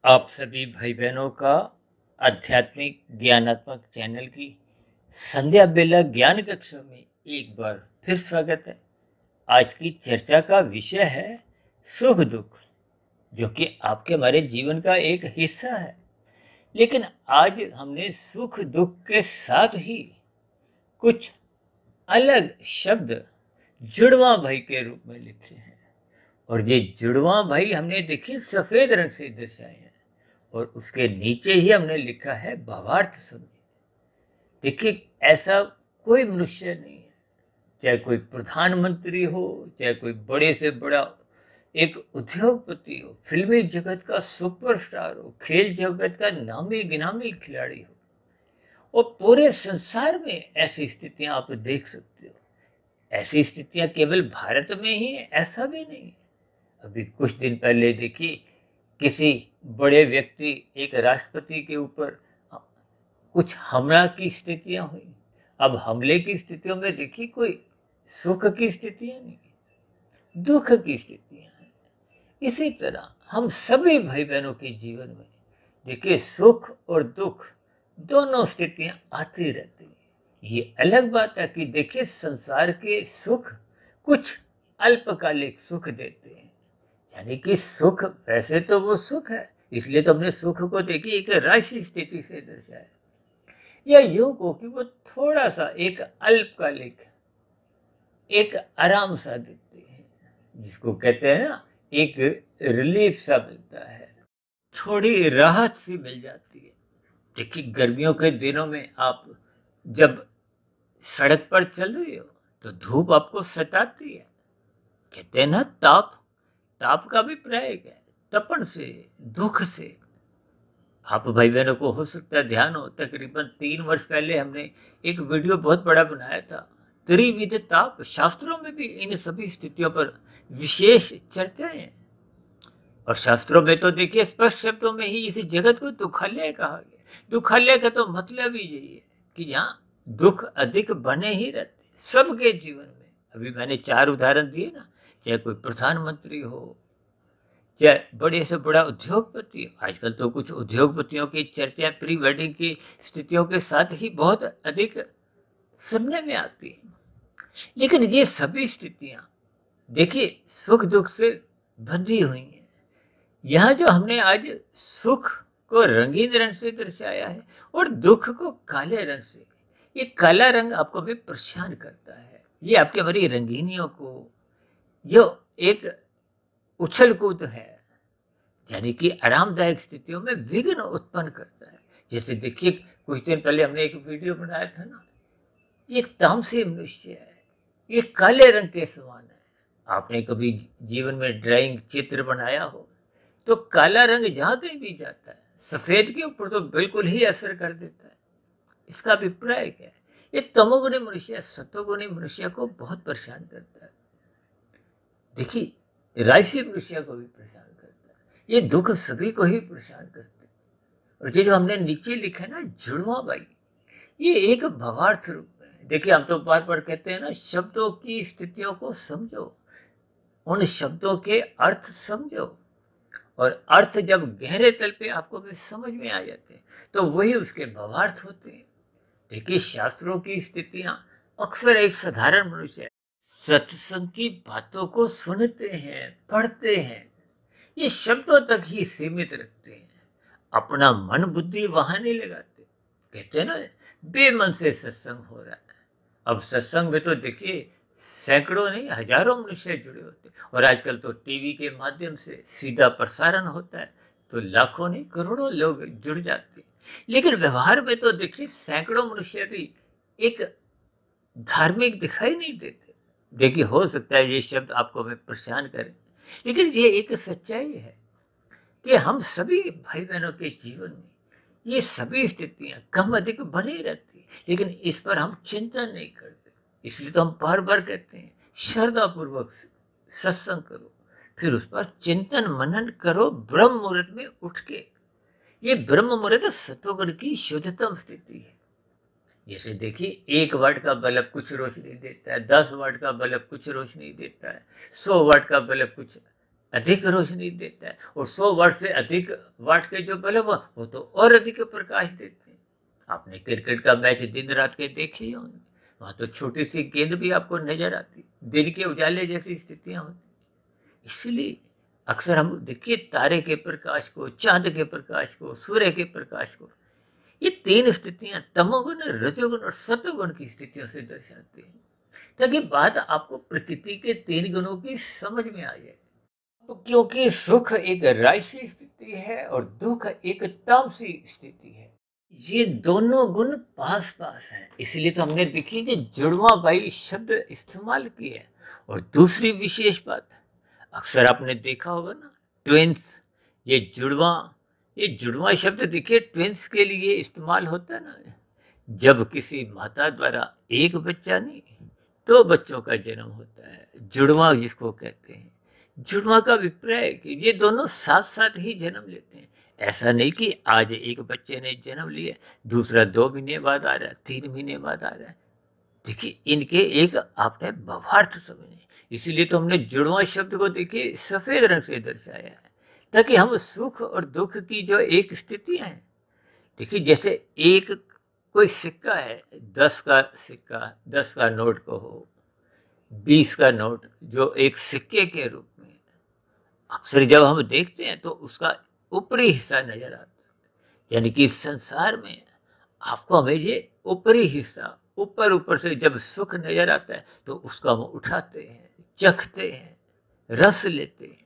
आप सभी भाई बहनों का आध्यात्मिक ज्ञानात्मक चैनल की संध्या बेला ज्ञान कक्षा में एक बार फिर स्वागत है। आज की चर्चा का विषय है सुख दुख, जो कि आपके हमारे जीवन का एक हिस्सा है। लेकिन आज हमने सुख दुख के साथ ही कुछ अलग शब्द जुड़वा भाई के रूप में लिखे हैं, और ये जुड़वा भाई हमने देखिए सफेद रंग से दर्शाए हैं, और उसके नीचे ही हमने लिखा है भावार्थ समझे। देखिए, ऐसा कोई मनुष्य नहीं है, चाहे कोई प्रधानमंत्री हो, चाहे कोई बड़े से बड़ा एक उद्योगपति हो, फिल्मी जगत का सुपरस्टार हो, खेल जगत का नामी गिनामी खिलाड़ी हो, और पूरे संसार में ऐसी स्थितियां आप देख सकते हो। ऐसी स्थितियां केवल भारत में ही है ऐसा भी नहीं है। अभी कुछ दिन पहले देखिए, किसी बड़े व्यक्ति, एक राष्ट्रपति के ऊपर कुछ हमला की स्थितियां हुई। अब हमले की स्थितियों में देखिए कोई सुख की स्थितियां नहीं, दुख की स्थितियां हैं। इसी तरह हम सभी भाई बहनों के जीवन में देखिए सुख और दुख दोनों स्थितियां आती रहती हैं। ये अलग बात है कि देखिए संसार के सुख कुछ अल्पकालिक सुख देते हैं, यानी कि सुख वैसे तो वो सुख है, इसलिए तो हमने सुख को देखिए एक राशि स्थिति से दर्शाया, या यूं को कि वो थोड़ा सा एक अल्पकालिक एक आराम सा देते हैं, जिसको कहते हैं ना एक रिलीफ सा मिलता है, थोड़ी राहत सी मिल जाती है। देखिए गर्मियों के दिनों में आप जब सड़क पर चल रही हो तो धूप आपको सताती है, कहते हैं ना ताप का भी प्रयोग है, तपन से, दुख से। आप भाई बहनों को हो सकता है ध्यान हो, तकरीबन 3 वर्ष पहले हमने एक वीडियो बहुत बड़ा बनाया था, त्रिविध ताप। शास्त्रों में भी इन सभी स्थितियों पर विशेष चर्चाएं हैं, और शास्त्रों में तो देखिए स्पष्ट शब्दों में ही इस जगत को दुखालय कहा गया। दुखालय का तो मतलब ही यही है कि यहाँ दुख अधिक बने ही रहते सबके जीवन में। अभी मैंने 4 उदाहरण दिए ना, चाहे कोई प्रधानमंत्री हो, चाहे बड़े से बड़ा उद्योगपति। आजकल तो कुछ उद्योगपतियों की चर्चा प्री वेडिंग की स्थितियों के साथ ही बहुत अधिक सुनने में आती है। लेकिन ये सभी स्थितियां देखिए सुख दुख से बंधी हुई हैं। यहाँ जो हमने आज सुख को रंगीन रंग से दर्शाया है और दुख को काले रंग से, ये काला रंग आपको भी परेशान करता है। ये आपके हमारी रंगीनियों को जो एक उछल कूद है, यानी कि आरामदायक स्थितियों में विघ्न उत्पन्न करता है। जैसे देखिए कुछ दिन पहले हमने एक वीडियो बनाया था ना, ये एक तामसी मनुष्य है, ये काले रंग के समान है। आपने कभी जीवन में ड्राइंग चित्र बनाया हो तो काला रंग जहाँ कहीं भी जाता है, सफेद के ऊपर तो बिल्कुल ही असर कर देता है। इसका अभिप्राय क्या है? ये तमोगुणी मनुष्य सतोगुणी मनुष्य को बहुत परेशान करता है। देखिए राशि मनुष्य को भी परेशान करता है, ये दुख सभी को ही परेशान करते हैं। और ये जो हमने नीचे लिखा है ना जुड़वा भाई, ये एक भावार्थ रूप में है। देखिए हम तो बार बार कहते हैं ना, शब्दों की स्थितियों को समझो, उन शब्दों के अर्थ समझो, और अर्थ जब गहरे तल पे आपको भी समझ में आ जाते हैं तो वही उसके भावार्थ होते हैं। देखिए शास्त्रों की स्थितियां अक्सर एक साधारण मनुष्य सत्संग की बातों को सुनते हैं, पढ़ते हैं, ये शब्दों तक ही सीमित रखते हैं, अपना मन बुद्धि वहां नहीं लगाते। कहते हैं ना बेमन से सत्संग हो रहा है। अब सत्संग में तो देखिए सैकड़ों नहीं हजारों मनुष्य जुड़े होते हैं, और आजकल तो टीवी के माध्यम से सीधा प्रसारण होता है तो लाखों नहीं करोड़ों लोग जुड़ जाते हैं। लेकिन व्यवहार में तो देखिए सैकड़ों मनुष्य भी एक धार्मिक दिखाई नहीं देते। देखिए हो सकता है ये शब्द आपको हमें परेशान करें, लेकिन ये एक सच्चाई है कि हम सभी भाई बहनों के जीवन में ये सभी स्थितियां कम अधिक बनी रहती है, लेकिन इस पर हम चिंतन नहीं करते। इसलिए तो हम बार बार कहते हैं श्रद्धा पूर्वक सत्संग करो, फिर उस पर चिंतन मनन करो ब्रह्म मुहूर्त में उठ के। ये ब्रह्म मुहूर्त सतोगुण की शुद्धतम स्थिति है। जैसे देखिए 1 वाट का बल्ब कुछ रोशनी देता है, 10 वाट का बल्ब कुछ रोशनी देता है, 100 वाट का बल्ब कुछ अधिक रोशनी देता है, और 100 वाट से अधिक वाट के जो बल्ब वो तो और अधिक प्रकाश देते हैं। आपने क्रिकेट का मैच दिन रात के देखे ही होंगे, वहाँ तो छोटी सी गेंद भी आपको नजर आती, दिन के उजाले जैसी स्थितियां होती। इसलिए अक्सर हम देखिए तारे के प्रकाश को, चांद के प्रकाश को, सूर्य के प्रकाश को, ये 3 स्थितियां तमोगुण, रजोगुण और सतोगुण की स्थितियों से दर्शाते हैं, ताकि बात आपको प्रकृति के 3 गुणों की समझ में आ जाए। तो क्योंकि सुख एक राजसी स्थिति है और दुख एक तामसी स्थिति है, ये दोनों गुण पास पास हैं, इसलिए तो हमने देखी जो जुड़वा भाई शब्द इस्तेमाल किया है। और दूसरी विशेष बात, अक्सर आपने देखा होगा ना, ट्विंस, ये जुड़वा शब्द देखिए ट्विंस के लिए इस्तेमाल होता है ना, जब किसी माता द्वारा एक बच्चा नहीं 2 बच्चों का जन्म होता है, जुड़वा जिसको कहते हैं। जुड़वा का अभिप्राय है कि ये दोनों साथ साथ ही जन्म लेते हैं। ऐसा नहीं कि आज एक बच्चे ने जन्म लिया, दूसरा 2 महीने बाद आ रहा है, 3 महीने बाद आ रहा है। देखिए इनके एक आपने भावार्थ समझे, इसीलिए तो हमने जुड़वा शब्द को देखिए सफेद रंग से दर्शाया है, ताकि हम सुख और दुख की जो एक स्थितियां हैं, देखिए जैसे एक कोई सिक्का है, 10 का सिक्का, 10 का नोट को हो, 20 का नोट, जो एक सिक्के के रूप में अक्सर जब हम देखते हैं तो उसका ऊपरी हिस्सा नजर आता है। यानी कि संसार में आपको हमें ये ऊपरी हिस्सा, ऊपर ऊपर से जब सुख नजर आता है तो उसको हम उठाते हैं, चखते हैं, रस लेते हैं,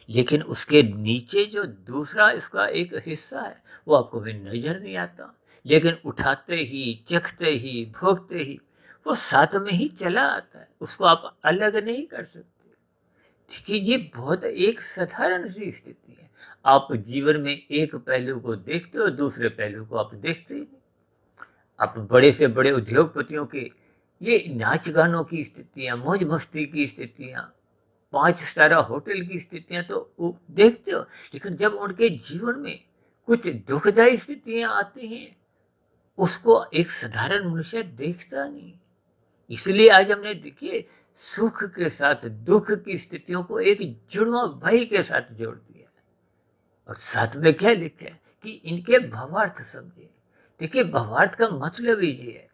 लेकिन उसके नीचे जो दूसरा इसका एक हिस्सा है वो आपको भी नजर नहीं आता, लेकिन उठाते ही, चखते ही, भोगते ही वो साथ में ही चला आता है, उसको आप अलग नहीं कर सकते। देखिए ये बहुत एक साधारण सी स्थिति है। आप जीवन में एक पहलू को देखते हो, दूसरे पहलू को आप देखते ही नहीं। आप बड़े से बड़े उद्योगपतियों के ये नाच गानों की स्थितियां, मौज मस्ती की स्थितियां, 5 स्टार होटल की स्थितियां तो देखते हो, लेकिन जब उनके जीवन में कुछ दुखदायी स्थितियां आती हैं उसको एक साधारण मनुष्य देखता नहीं। इसलिए आज हमने देखिए सुख के साथ दुख की स्थितियों को एक जुड़वा भाई के साथ जोड़ दिया, और साथ में क्या लिखा है कि इनके भावार्थ समझे। देखिए भावार्थ का मतलब ही ये है,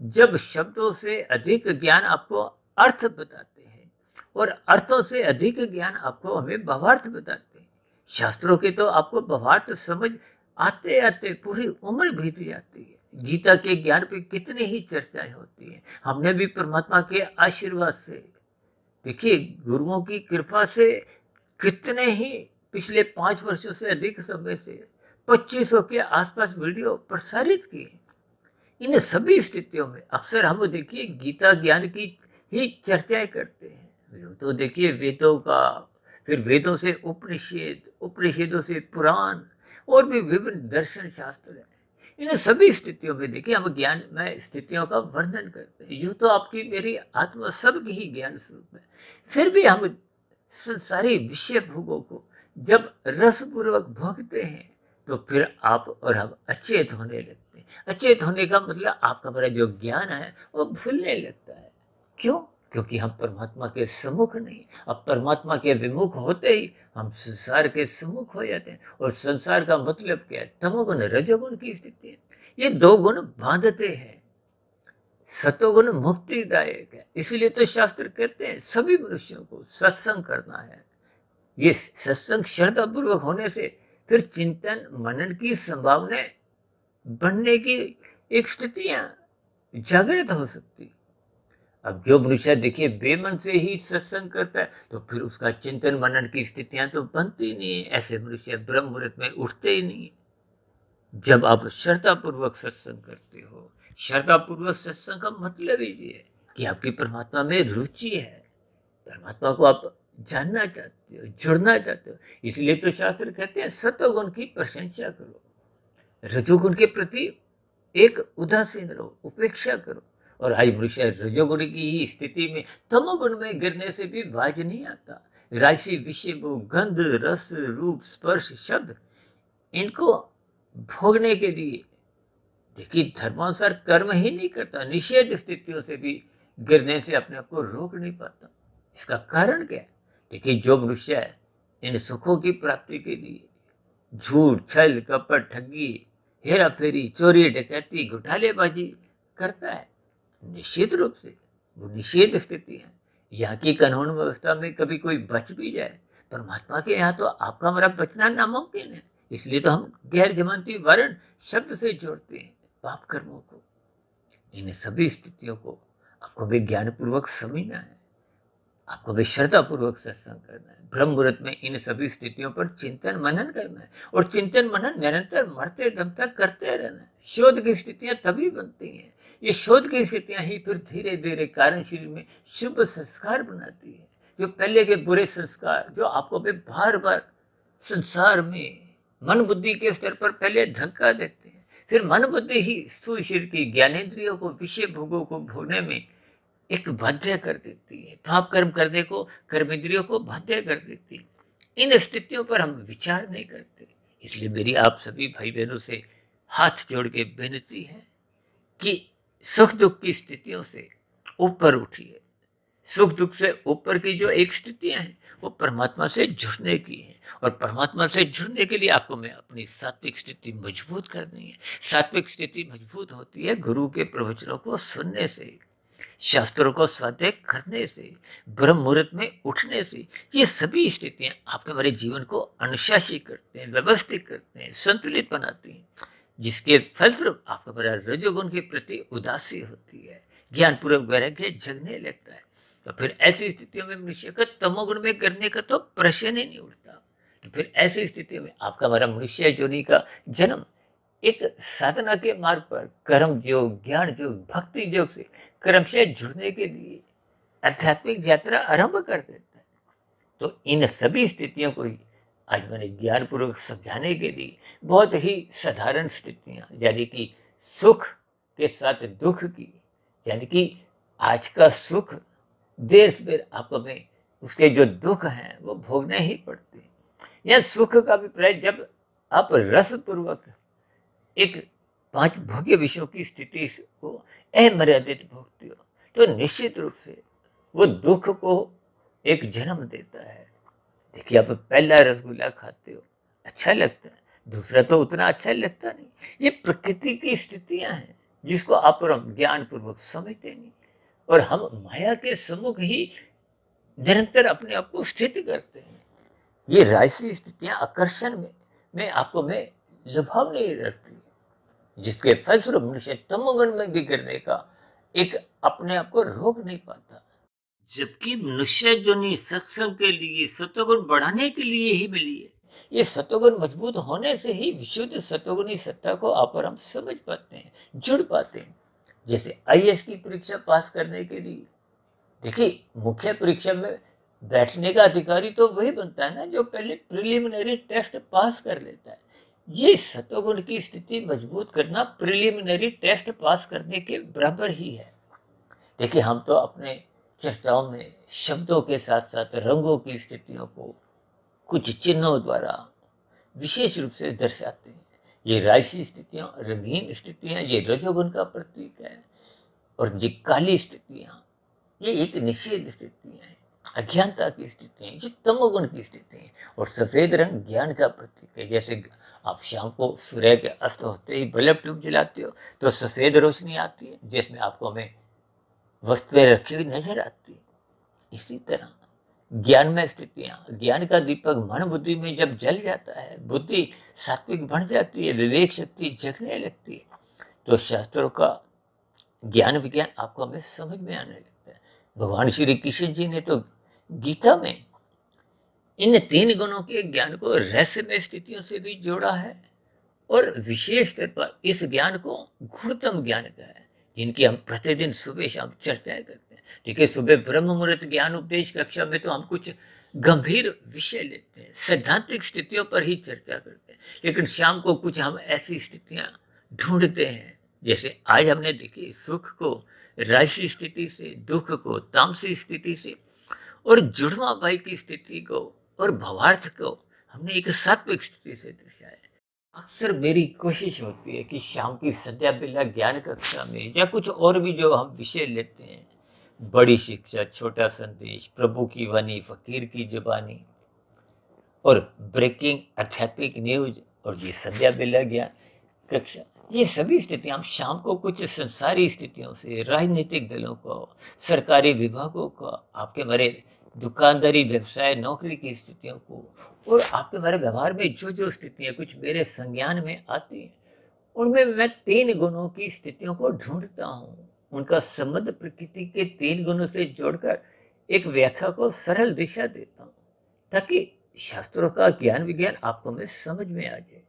जब शब्दों से अधिक ज्ञान आपको अर्थ बताते हैं और अर्थों से अधिक ज्ञान आपको हमें भावार्थ बताते हैं। शास्त्रों के तो आपको भावार्थ समझ आते आते पूरी उम्र बीत जाती है। गीता के ज्ञान पे कितनी ही चर्चाएं होती हैं। हमने भी परमात्मा के आशीर्वाद से, देखिए गुरुओं की कृपा से, कितने ही पिछले 5 वर्षों से अधिक समय से 2500 के आसपास वीडियो प्रसारित किए। इन सभी स्थितियों में अक्सर हम देखिए गीता ज्ञान की ही चर्चाएं करते हैं। तो देखिए वेदों का, फिर वेदों से उपनिषद, उपनिषदों से पुराण और भी विभिन्न दर्शन शास्त्र है। इन सभी स्थितियों में देखिए हम ज्ञान में स्थितियों का वर्णन करते हैं। यूँ तो आपकी मेरी आत्मा सबकी ही ज्ञान स्वरूप है, फिर भी हम सारी विषय भोगों को जब रसपूर्वक भोगते हैं तो फिर आप और हम अचेत होने लगते हैं। अचेत होने का मतलब आपका मेरा जो ज्ञान है वो भूलने लगता है। क्यों? क्योंकि हम परमात्मा के सम्मुख नहीं। अब परमात्मा के विमुख होते ही हम संसार के सम्मुख हो जाते हैं। और संसार का मतलब क्या है? तमोगुण रजोगुण की स्थिति है। ये 2 गुण बांधते हैं, सतोगुण मुक्तिदायक है। इसलिए तो शास्त्र कहते हैं सभी मनुष्यों को सत्संग करना है। ये सत्संग श्रद्धा पूर्वक होने से फिर चिंतन मनन की संभावना बनने की एक स्थितियां जागृत हो सकती। अब जो मनुष्य देखिए बेमन से ही सत्संग करता है तो फिर उसका चिंतन मनन की स्थितियां तो बनती नहीं है। ऐसे मनुष्य ब्रह्म मुहूर्त में उठते ही नहीं है। जब आप श्रद्धा पूर्वक सत्संग करते हो, श्रद्धा पूर्वक सत्संग का मतलब ही ये है कि आपकी परमात्मा में रुचि है, परमात्मा को आप जानना चाहते हो, जुड़ना चाहते हो। इसलिए तो शास्त्र कहते हैं सतोगुण की प्रशंसा करो, रजोगुण के प्रति एक उदासीन रहो, उपेक्षा करो। और आज मनुष्य रजोगुण की ही स्थिति में, तमोगुण में गिरने से भी बाज नहीं आता। राशि विषय गंध रस रूप स्पर्श शब्द, इनको भोगने के लिए देखिए धर्मानुसार कर्म ही नहीं करता, निषेध स्थितियों से भी गिरने से अपने आप को रोक नहीं पाता। इसका कारण क्या है? देखिए, जो मनुष्य है इन सुखों की प्राप्ति के लिए झूठ, छल, कपट, ठगी, हेरा फेरी, चोरी, डकैती, घोटालेबाजी करता है, निश्चित रूप से वो निषेध स्थिति है। यहाँ की कानून व्यवस्था में कभी कोई बच भी जाए, परमात्मा के यहाँ तो आपका हमारा बचना नामुमकिन है। इसलिए तो हम गैर जमानती वर्ण शब्द से जोड़ते हैं पाप कर्मों को। इन सभी स्थितियों को आपको भी ज्ञान पूर्वक समझना है, आपको भी श्रद्धा पूर्वक सत्संग करना है। ब्रह्म मुहूर्त में इन सभी स्थितियों पर चिंतन मनन करना है, और चिंतन मनन निरंतर मरते दम तक करते रहना है। शोध की स्थितियां तभी बनती हैं, ये शोध की स्थितियां ही फिर धीरे धीरे कारण शरीर में शुभ संस्कार बनाती है। जो पहले के बुरे संस्कार जो आपको भी बार बार संसार में मन बुद्धि के स्तर पर पहले धक्का देते हैं, फिर मन बुद्धि ही स्थूल शरीर की ज्ञानेंद्रियों को विषय भोगों को भोगने में एक बाध्य कर देती है, पाप कर्म करने को कर्मेंद्रियों को बाध्य कर देती है। इन स्थितियों पर हम विचार नहीं करते। इसलिए मेरी आप सभी भाई बहनों से हाथ जोड़ के विनती है कि सुख दुख की स्थितियों से ऊपर उठिए। सुख दुख से ऊपर की जो एक स्थितियां हैं वो परमात्मा से जुड़ने की है, और परमात्मा से जुड़ने के लिए आपको मैं अपनी सात्विक स्थिति मजबूत करनी है। सात्विक स्थिति मजबूत होती है गुरु के प्रवचनों को सुनने से, शास्त्रों को स्वाध्याय करने से, ब्रह्म मुहूर्त में उठने से। ये सभी स्थितियां आपके हमारे जीवन को अनुशासित करते हैं, व्यवस्थित करते हैं, संतुलित बनाती हैं, जिसके फलस्वरूप आपका बड़ा रजोगुण के प्रति उदासी होती है, ज्ञानपूर्वक वैराग्य जगने लगता है। तो फिर ऐसी स्थितियों में मनुष्य का तमोगुण में करने का तो प्रश्न ही नहीं उठता। तो फिर ऐसी स्थितियों में आपका हमारा मनुष्य योनि का जन्म एक साधना के मार्ग पर कर्म योग, ज्ञान योग, भक्ति योग से कर्म से जुड़ने के लिए आध्यात्मिक यात्रा आरंभ कर देता है। तो इन सभी स्थितियों को ही आज मैंने ज्ञान पूर्वक समझाने के लिए बहुत ही साधारण स्थितियां, यानी कि सुख के साथ दुख की, यानी कि आज का सुख देर सवेर आपको में उसके जो दुख हैं वो भोगने ही पड़ते हैं। यह सुख का अभिप्राय जब आप रस पूर्वक एक 5 भोग्य विषयों की स्थिति को अमर्यादित भोगते हो तो निश्चित रूप से वो दुख को एक जन्म देता है। देखिए, आप पहला रसगुल्ला खाते हो, अच्छा लगता है, दूसरा तो उतना अच्छा लगता नहीं। ये प्रकृति की स्थितियां हैं जिसको आप और हम ज्ञान पूर्वक समझते नहीं, और हम माया के सम्मुख ही निरंतर अपने आप को स्थित करते हैं। ये राजसी स्थितियां आकर्षण में आपको में लुभाव नहीं रखती, जिसके फलस्वरूप मनुष्य तमोगुण में बिगड़ने का एक अपने आप को रोक नहीं पाता। जबकि मनुष्य योनि सत्संग के लिए, सत्वगुण बढ़ाने के लिए ही मिली है। ये सत्वगुण मजबूत होने से ही विशुद्ध सत्वगुणी सत्ता को आप और हम समझ पाते हैं, जुड़ पाते हैं। जैसे आईएएस की परीक्षा पास करने के लिए, देखिए, मुख्य परीक्षा में बैठने का अधिकारी तो वही बनता है ना जो पहले प्रिलिमिनरी टेस्ट पास कर लेता है। ये सत्वगुण की स्थिति मजबूत करना प्रिलिमिनरी टेस्ट पास करने के बराबर ही है। देखिए, हम तो अपने चर्चाओं में शब्दों के साथ साथ रंगों की स्थितियों को कुछ चिन्हों द्वारा विशेष रूप से दर्शाते हैं। ये राजसी स्थितियां, रंगीन स्थितियां, ये रजोगुण का प्रतीक है, और ये काली स्थितियां ये एक निषेध स्थितियां हैं, अज्ञानता की स्थितियां, ये तमोगुण की स्थिति है। और सफेद रंग ज्ञान का प्रतीक है। जैसे आप शाम को सूर्य के अस्त होते ही बल्ब ट्यूब जलाते हो तो सफेद रोशनी आती है, जिसमें आपको हमें वस्तुएं रखी हुई नजर आती है। इसी तरह ज्ञान में स्थितियां, ज्ञान का दीपक मन बुद्धि में जब जल जाता है, बुद्धि सात्विक बन जाती है, विवेक शक्ति जगने लगती है, तो शास्त्रों का ज्ञान विज्ञान आपको हमें समझ में आने लगता है। भगवान श्री कृष्ण जी ने तो गीता में इन 3 गुणों के ज्ञान को रहस्यमय स्थितियों से भी जोड़ा है, और विशेष तौर पर इस ज्ञान को गुणतम ज्ञान का है, जिनकी हम प्रतिदिन सुबह शाम चर्चाएं करते हैं। देखिए, सुबह ब्रह्म मुहूर्त ज्ञान उपदेश कक्षा में तो हम कुछ गंभीर विषय लेते हैं, सैद्धांतिक स्थितियों पर ही चर्चा करते हैं, लेकिन शाम को कुछ हम ऐसी स्थितियां ढूंढते हैं। जैसे आज हमने देखी सुख को राजसी स्थिति से, दुख को तामसी स्थिति से, और जुड़वा भाई की स्थिति को और भावार्थ को हमने एक सात्विक स्थिति से दर्शाया। अक्सर मेरी कोशिश होती है कि शाम की संध्या बेला ज्ञान कक्षा में या कुछ और भी जो हम विषय लेते हैं बड़ी शिक्षा, छोटा संदेश, प्रभु की वाणी, फकीर की जुबानी और ब्रेकिंग आध्यात्मिक न्यूज और ये संध्या बेला ज्ञान कक्षा, ये सभी स्थितियां हम शाम को कुछ संसारी स्थितियों से, राजनीतिक दलों को, सरकारी विभागों को, आपके हमारे दुकानदारी, व्यवसाय, नौकरी की स्थितियों को और आपके हमारे व्यवहार में जो जो स्थितियां कुछ मेरे संज्ञान में आती हैं, उनमें मैं 3 गुणों की स्थितियों को ढूंढता हूँ। उनका संबंध प्रकृति के 3 गुणों से जोड़कर एक व्याख्या को सरल दिशा देता हूँ, ताकि शास्त्रों का ज्ञान विज्ञान आपको में समझ में आ जाए।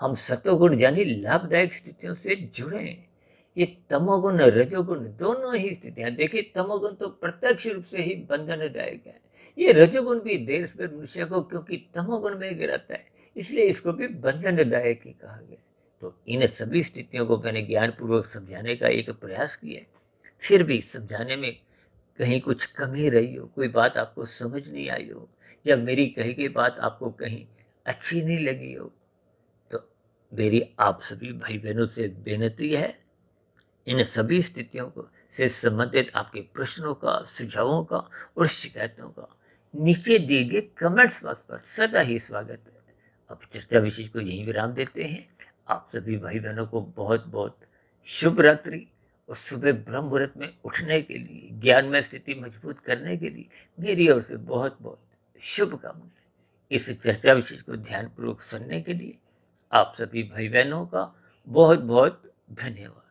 हम सतोगुण यानी लाभदायक स्थितियों से जुड़े हैं। ये तमोगुण रजोगुण दोनों ही स्थितियां, देखिए तमोगुण तो प्रत्यक्ष रूप से ही बंधनदायक है, ये रजोगुण भी देर से मनुष्य को क्योंकि तमोगुण में गिराता है, इसलिए इसको भी बंधनदायक ही कहा गया। तो इन सभी स्थितियों को मैंने ज्ञानपूर्वक समझाने का एक प्रयास किया, फिर भी समझाने में कहीं कुछ कमी रही हो, कोई बात आपको समझ नहीं आई हो, या मेरी कही गई बात आपको कहीं अच्छी नहीं लगी हो, तो मेरी आप सभी भाई बहनों से बेनती है, इन सभी स्थितियों को से संबंधित आपके प्रश्नों का, सुझावों का और शिकायतों का नीचे दिए गए कमेंट्स बॉक्स पर सदा ही स्वागत है। अब चर्चा विशेष को यहीं विराम देते हैं। आप सभी भाई बहनों को बहुत बहुत शुभ रात्रि और सुबह ब्रह्म मुहूर्त में उठने के लिए, ज्ञान में स्थिति मजबूत करने के लिए मेरी ओर से बहुत बहुत शुभकामनाएं। इस चर्चा विशेष को ध्यानपूर्वक सुनने के लिए आप सभी भाई बहनों का बहुत बहुत धन्यवाद।